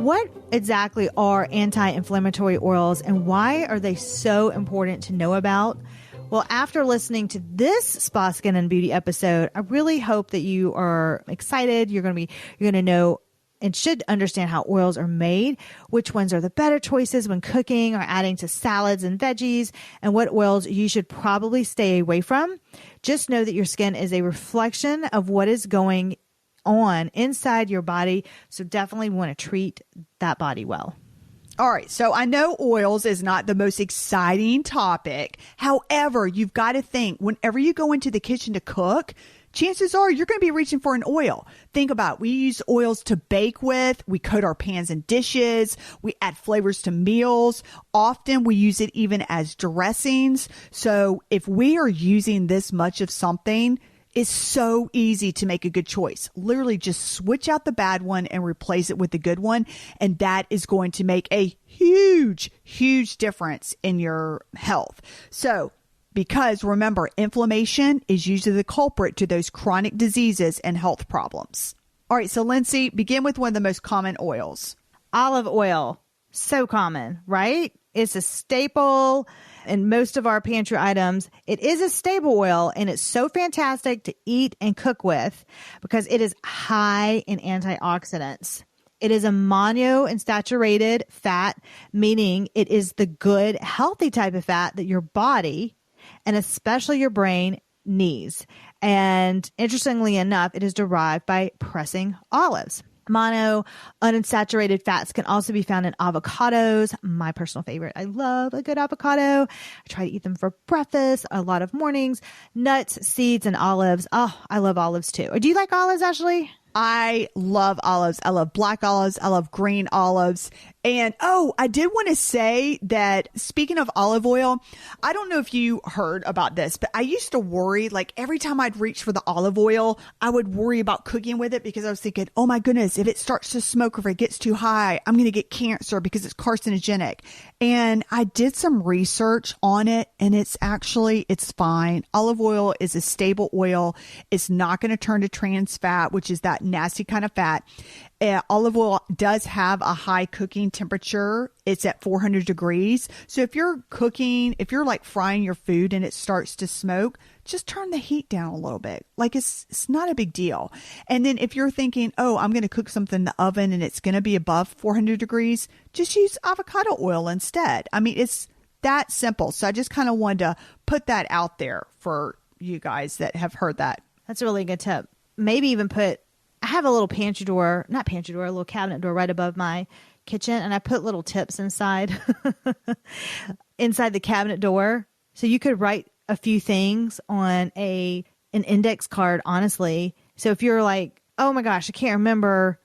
What exactly are anti-inflammatory oils and why are they so important to know about? Well, after listening to this Spa, Skin, and Beauty episode, I really hope that you are excited. You're going to know and should understand how oils are made, which ones are the better choices when cooking or adding to salads and veggies, and what oils you should probably stay away from. Just know that your skin is a reflection of what is going on inside your body. So definitely want to treat that body well. All right. So I know oils is not the most exciting topic. However, you've got to think whenever you go into the kitchen to cook, chances are you're going to be reaching for an oil. Think about it. We use oils to bake with. We coat our pans and dishes. We add flavors to meals. Often we use it even as dressings. So if we are using this much of something, it's so easy to make a good choice. Literally just switch out the bad one and replace it with the good one. And that is going to make a huge, huge difference in your health. So because remember, inflammation is usually the culprit to those chronic diseases and health problems. All right. So Lindsey, begin with one of the most common oils. Olive oil. So common, right? It's a staple in most of our pantry items. It is a stable oil and it's so fantastic to eat and cook with because it is high in antioxidants. It is a monounsaturated fat, meaning it is the good, healthy type of fat that your body and especially your brain needs. And interestingly enough, it is derived by pressing olives. Monounsaturated fats can also be found in avocados, my personal favorite. I love a good avocado. I try to eat them for breakfast a lot of mornings. Nuts, seeds, and olives. Oh, I love olives too. Do you like olives, Ashley? I love olives. I love black olives. I love green olives. And I did want to say that speaking of olive oil, I don't know if you heard about this, but I used to worry, like every time I'd reach for the olive oil, I would worry about cooking with it because I was thinking, oh my goodness, if it starts to smoke or if it gets too high, I'm going to get cancer because it's carcinogenic. And I did some research on it and it's fine. Olive oil is a stable oil. It's not going to turn to trans fat, which is that nasty kind of fat. Olive oil does have a high cooking temperature. It's at 400 degrees. So if you're like frying your food and it starts to smoke, just turn the heat down a little bit. Like it's not a big deal. And then if you're thinking, I'm going to cook something in the oven and it's going to be above 400 degrees, just use avocado oil instead. I mean, it's that simple. So I just kind of wanted to put that out there for you guys that have heard that. That's a really good tip. Maybe even I have a little a little cabinet door right above my kitchen, and I put little tips inside the cabinet door. So you could write a few things on an index card, honestly. So if you're like, oh my gosh, I can't remember,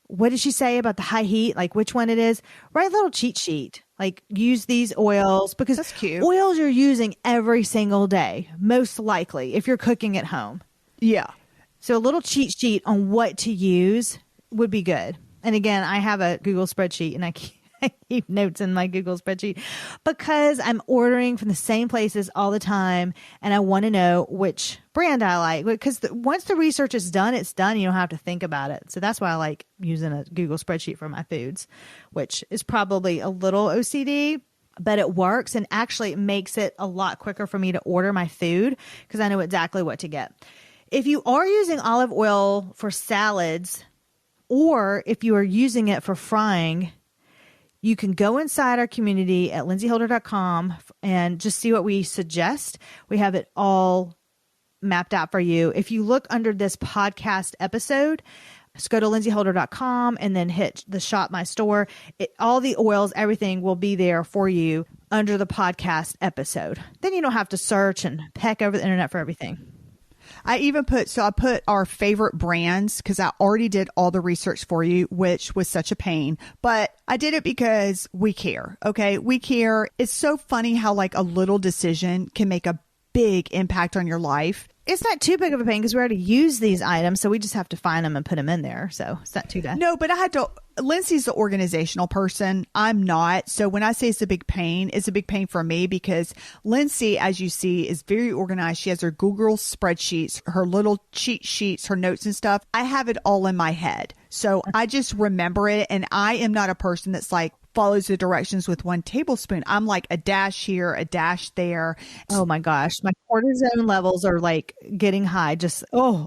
what did she say about the high heat? Like which one it is? Write a little cheat sheet. Like use these oils because that's cute. Oils you're using every single day, most likely, if you're cooking at home. Yeah. So a little cheat sheet on what to use would be good. And again, I have a Google spreadsheet and I keep notes in my Google spreadsheet because I'm ordering from the same places all the time. And I want to know which brand I like because once the research is done, it's done. You don't have to think about it. So that's why I like using a Google spreadsheet for my foods, which is probably a little OCD, but it works. And actually it makes it a lot quicker for me to order my food because I know exactly what to get. If you are using olive oil for salads, or if you are using it for frying, you can go inside our community at lindseyholder.com and just see what we suggest. We have it all mapped out for you. If you look under this podcast episode, just go to lindseyholder.com and then hit the shop my store. All the oils, everything will be there for you under the podcast episode. Then you don't have to search and peck over the internet for everything. I put our favorite brands because I already did all the research for you, which was such a pain, but I did it because we care. Okay. We care. It's so funny how like a little decision can make a big impact on your life. It's not too big of a pain because we already use these items, so we just have to find them and put them in there. So it's not too bad. No, but Lindsay's the organizational person. I'm not. So when I say it's a big pain, it's a big pain for me because Lindsay, as you see, is very organized. She has her Google spreadsheets, her little cheat sheets, her notes and stuff. I have it all in my head. So I just remember it. And I am not a person that's like, follows the directions with 1 tablespoon. I'm like a dash here, a dash there. Oh my gosh. My cortisone levels are like getting high.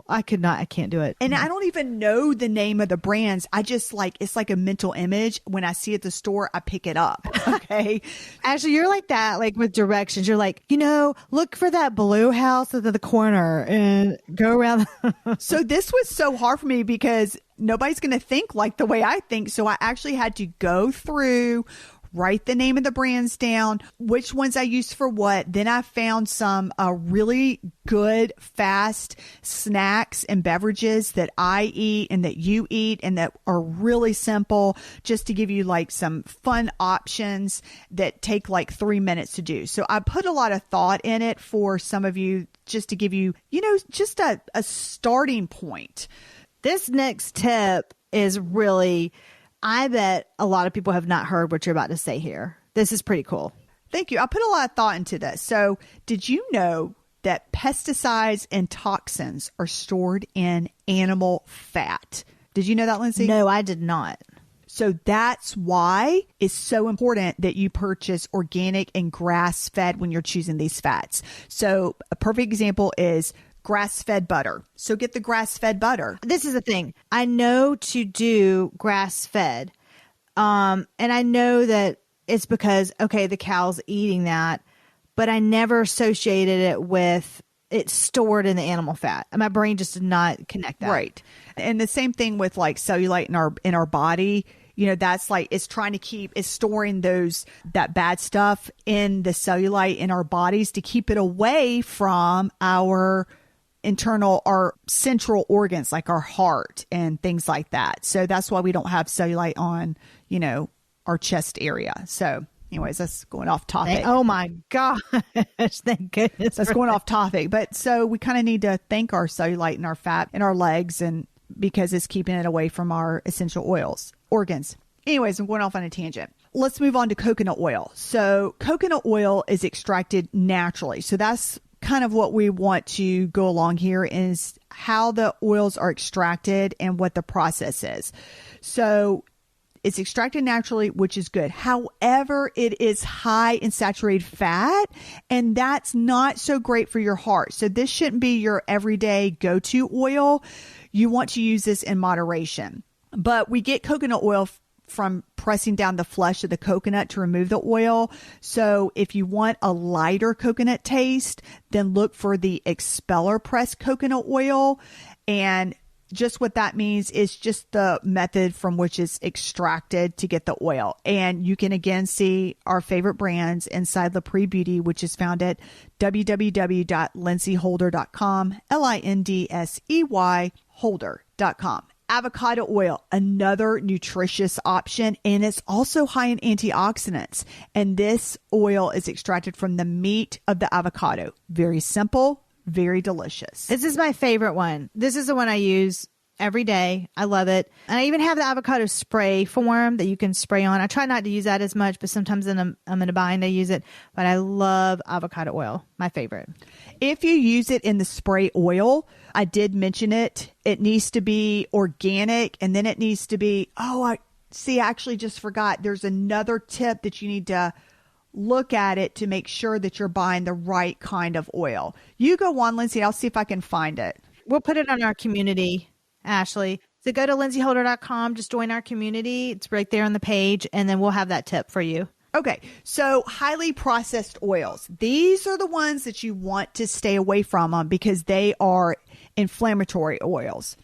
I can't do it. And I don't even know the name of the brands. I just like, it's like a mental image. When I see it at the store, I pick it up. Okay. Actually, you're like that, like with directions. You're like, look for that blue house at the corner and go around. So this was so hard for me because nobody's going to think like the way I think. So I actually had to go through, write the name of the brands down, which ones I used for what. Then I found some really good, fast snacks and beverages that I eat and that you eat and that are really simple, just to give you like some fun options that take like 3 minutes to do. So I put a lot of thought in it for some of you, just to give you, just a starting point. This next tip is really, I bet a lot of people have not heard what you're about to say here. This is pretty cool. Thank you. I put a lot of thought into this. So did you know that pesticides and toxins are stored in animal fat? Did you know that, Lindsay? No, I did not. So that's why it's so important that you purchase organic and grass-fed when you're choosing these fats. So a perfect example is grass-fed butter. So get the grass-fed butter. This is the thing. I know to do grass-fed. And I know that it's because, the cow's eating that, but I never associated it with it stored in the animal fat. And my brain just did not connect that. Right. And the same thing with like cellulite in our body. That's like, it's storing that bad stuff in the cellulite in our bodies to keep it away from our central organs like our heart and things like that. So that's why we don't have cellulite on, our chest area. So anyways, that's going off topic. Oh my gosh. Thank goodness. That's going off topic. But so we kind of need to thank our cellulite and our fat in our legs, and because it's keeping it away from our essential organs. Anyways, I'm going off on a tangent. Let's move on to coconut oil. So coconut oil is extracted naturally. So that's kind of what we want to go along here, is how the oils are extracted and what the process is. So it's extracted naturally, which is good. However, it is high in saturated fat, and that's not so great for your heart. So this shouldn't be your everyday go-to oil. You want to use this in moderation. But we get coconut oil from pressing down the flesh of the coconut to remove the oil. So if you want a lighter coconut taste, then look for the expeller pressed coconut oil. And just what that means is just the method from which it's extracted to get the oil. And you can again see our favorite brands inside Lapre Beauty, which is found at www.lindseyholder.com, LINDSEY holder.com. Avocado oil, another nutritious option, and it's also high in antioxidants. And this oil is extracted from the meat of the avocado. Very simple, very delicious. This is my favorite one. This is the one I use every day. I love it. And I even have the avocado spray form that you can spray on. I try not to use that as much, but sometimes I'm in a bind, I use it. But I love avocado oil. My favorite. If you use it in the spray oil, I did mention it. It needs to be organic, and then it needs to be, I actually just forgot. There's another tip that you need to look at it to make sure that you're buying the right kind of oil. You go on, Lindsay. I'll see if I can find it. We'll put it on our community, Ashley. So go to lindseyholder.com, just join our community. It's right there on the page, and then we'll have that tip for you. Okay, so highly processed oils. These are the ones that you want to stay away from because they are inflammatory oils.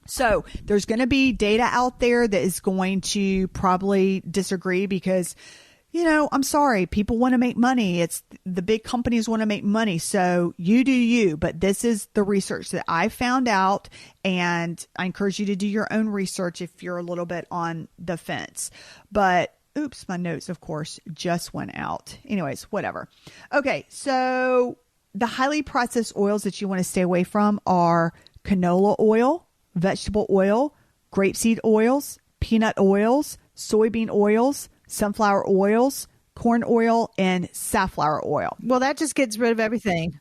So there's going to be data out there that is going to probably disagree because, I'm sorry, people want to make money. It's the big companies want to make money. So you do you, but this is the research that I found out, and I encourage you to do your own research if you're a little bit on the fence. But oops, my notes, of course, just went out. Anyways, whatever. Okay, so the highly processed oils that you want to stay away from are canola oil, vegetable oil, grapeseed oils, peanut oils, soybean oils, sunflower oils, corn oil, and safflower oil. Well, that just gets rid of everything.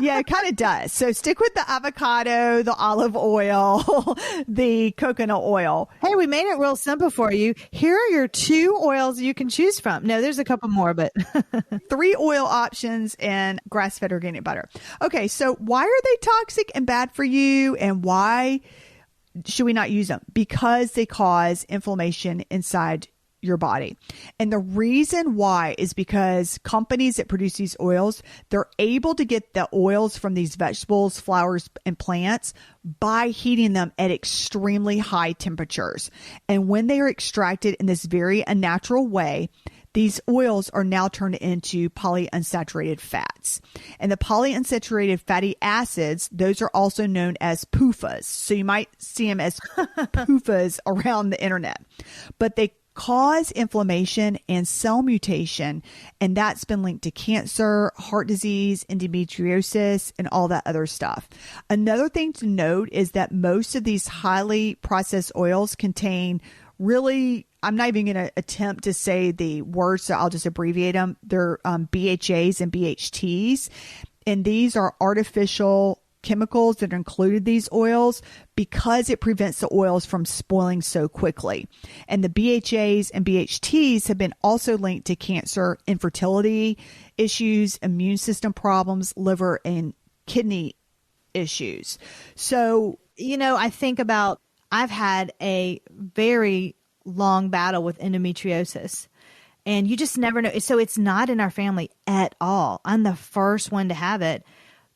Yeah, it kind of does. So stick with the avocado, the olive oil, the coconut oil. Hey, we made it real simple for you. Here are your 2 oils you can choose from. No, there's a couple more, but 3 oil options and grass-fed organic butter. Okay, so why are they toxic and bad for you, and why should we not use them? Because they cause inflammation inside your body. And the reason why is because companies that produce these oils, they're able to get the oils from these vegetables, flowers, and plants by heating them at extremely high temperatures. And when they are extracted in this very unnatural way, these oils are now turned into polyunsaturated fats. And the polyunsaturated fatty acids, those are also known as PUFAs. So you might see them as PUFAs around the internet. But they cause inflammation and cell mutation, and that's been linked to cancer, heart disease, endometriosis, and all that other stuff. Another thing to note is that most of these highly processed oils contain really, I'm not even going to attempt to say the words, so I'll just abbreviate them. They're BHAs and BHTs, and these are artificial chemicals that are included in these oils because it prevents the oils from spoiling so quickly. And the BHAs and BHTs have been also linked to cancer, infertility issues, immune system problems, liver and kidney issues. So, I think about, I've had a very long battle with endometriosis, and you just never know. So it's not in our family at all. I'm the first one to have it.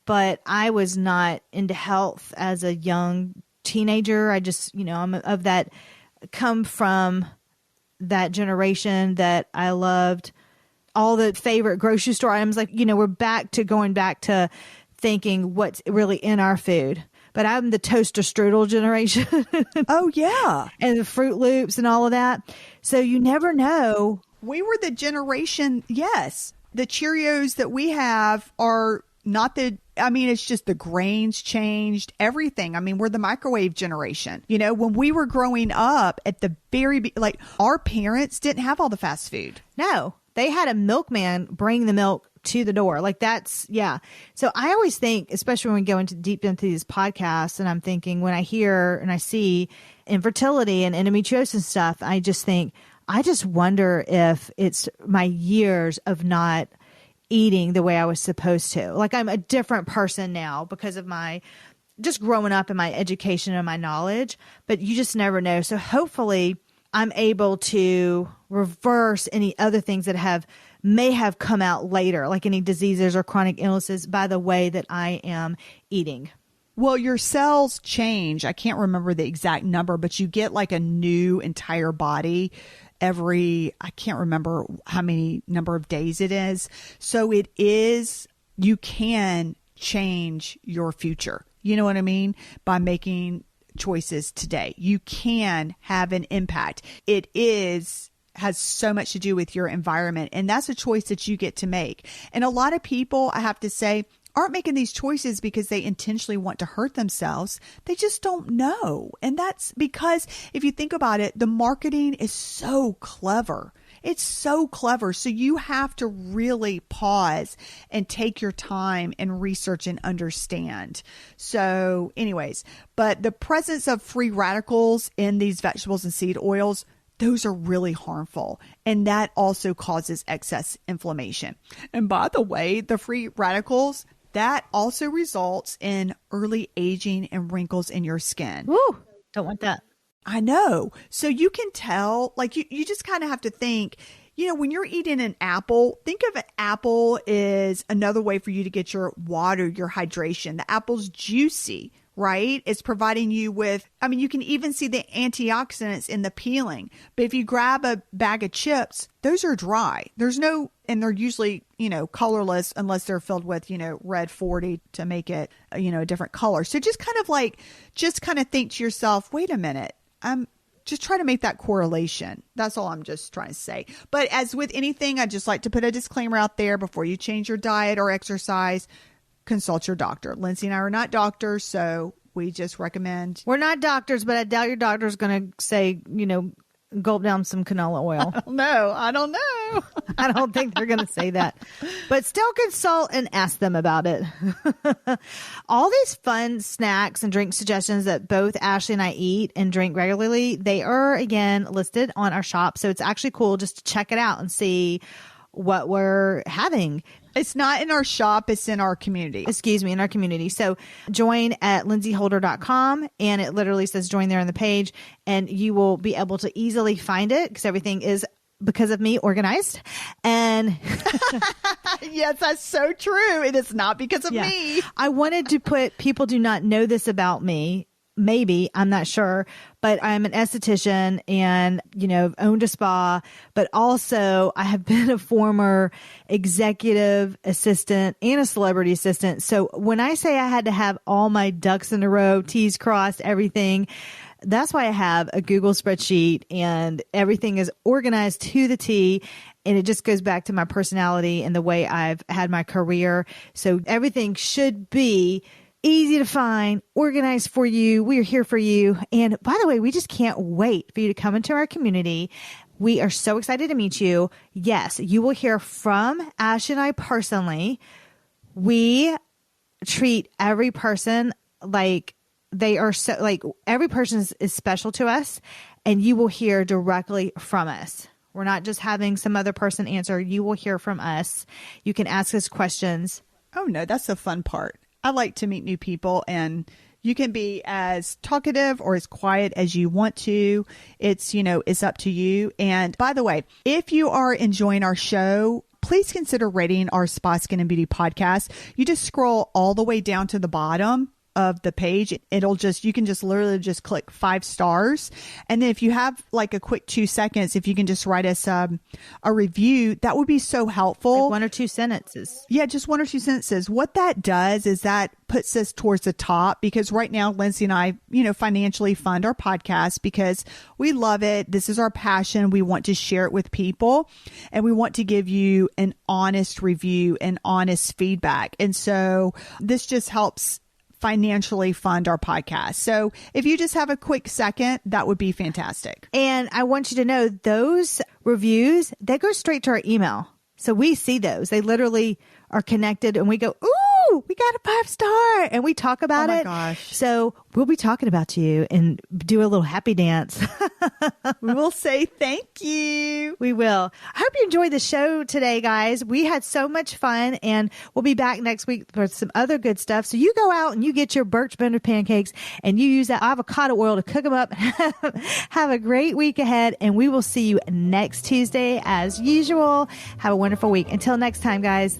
But I was not into health as a young teenager. I just, I'm of that, come from that generation that I loved all the favorite grocery store items. Like, we're going back to thinking what's really in our food. But I'm the toaster strudel generation. Oh, yeah. And the Fruit Loops and all of that. So you never know. We were the generation, yes. The Cheerios that we have are not it's just the grains changed, everything. We're the microwave generation. When we were growing up at the our parents didn't have all the fast food. No, they had a milkman bring the milk to the door. Yeah. So I always think, especially when we go deep into these podcasts, and I'm thinking when I hear and I see infertility and endometriosis stuff, I just wonder if it's my years of not eating the way I was supposed to. I'm a different person now because of my just growing up and my education and my knowledge, but you just never know. So hopefully I'm able to reverse any other things that may have come out later, like any diseases or chronic illnesses, by the way that I am eating. Well, your cells change. I can't remember the exact number, but you get a new entire body I can't remember how many number of days it is. So you can change your future. You know what I mean? By making choices today, you can have an impact. It has so much to do with your environment, and that's a choice that you get to make. And a lot of people, I have to say, aren't making these choices because they intentionally want to hurt themselves. They just don't know. And that's because if you think about it, the marketing is so clever. It's so clever. So you have to really pause and take your time and research and understand. So anyways, but the presence of free radicals in these vegetables and seed oils, those are really harmful. And that also causes excess inflammation. And by the way, the free radicals, that also results in early aging and wrinkles in your skin. Woo, don't want that. I know. So you can tell, you just kind of have to think, when you're eating an apple, think of an apple is another way for you to get your water, your hydration. The apple's juicy, right? It's providing you with, you can even see the antioxidants in the peeling. But if you grab a bag of chips, those are dry. And they're usually, colorless unless they're filled with, red 40 to make it, a different color. So just kind of think to yourself, wait a minute, just try to make that correlation. That's all I'm just trying to say. But as with anything, I just like to put a disclaimer out there before you change your diet or exercise. consult your doctor. Lindsey and I are not doctors, so we just recommend. We're not doctors, but I doubt your doctor's going to say, gulp down some canola oil. I don't know. I don't think they're going to say that, but still consult and ask them about it. All these fun snacks and drink suggestions that both Ashley and I eat and drink regularly, they are again listed on our shop. So it's actually cool just to check it out and see what we're having. It's not in our shop. It's in our community. In our community. So join at lindseyholder.com, and it literally says join there on the page, and you will be able to easily find it because everything is, because of me, organized. And yes, that's so true. It is not because of me. I wanted to put, people do not know this about me. Maybe, I'm not sure, but I'm an esthetician and, owned a spa, but also I have been a former executive assistant and a celebrity assistant. So when I say I had to have all my ducks in a row, T's crossed, everything, that's why I have a Google spreadsheet and everything is organized to the T. And it just goes back to my personality and the way I've had my career. So everything should be easy to find, organized for you. We are here for you. And by the way, we just can't wait for you to come into our community. We are so excited to meet you. Yes, you will hear from Ash and I personally. We treat every person like they are so, like every person is special to us, and you will hear directly from us. We're not just having some other person answer. You will hear from us. You can ask us questions. Oh no, that's the fun part. I like to meet new people, and you can be as talkative or as quiet as you want to. It's up to you. And by the way, if you are enjoying our show, please consider rating our Spa, Skin, and Beauty podcast. You just scroll all the way down to the bottom of the page. You can just literally just click 5 stars. And then if you have like a quick 2 seconds, if you can just write us a review, that would be so helpful. Like 1 or 2 sentences. Yeah, just 1 or 2 sentences. What that does is that puts us towards the top, because right now, Lindsey and I, financially fund our podcast because we love it. This is our passion. We want to share it with people, and we want to give you an honest review and honest feedback. And so this just helps financially fund our podcast. So if you just have a quick second, that would be fantastic. And I want you to know those reviews, they go straight to our email. So we see those. They literally are connected, and we go, ooh, we got a 5-star, and we talk about it. Oh my gosh. So we'll be talking about you and do a little happy dance. We will say thank you. We will. I hope you enjoyed the show today, guys. We had so much fun, and we'll be back next week for some other good stuff. So you go out and you get your birch bender pancakes, and you use that avocado oil to cook them up. Have a great week ahead, and we will see you next Tuesday as usual. Have a wonderful week. Until next time, guys.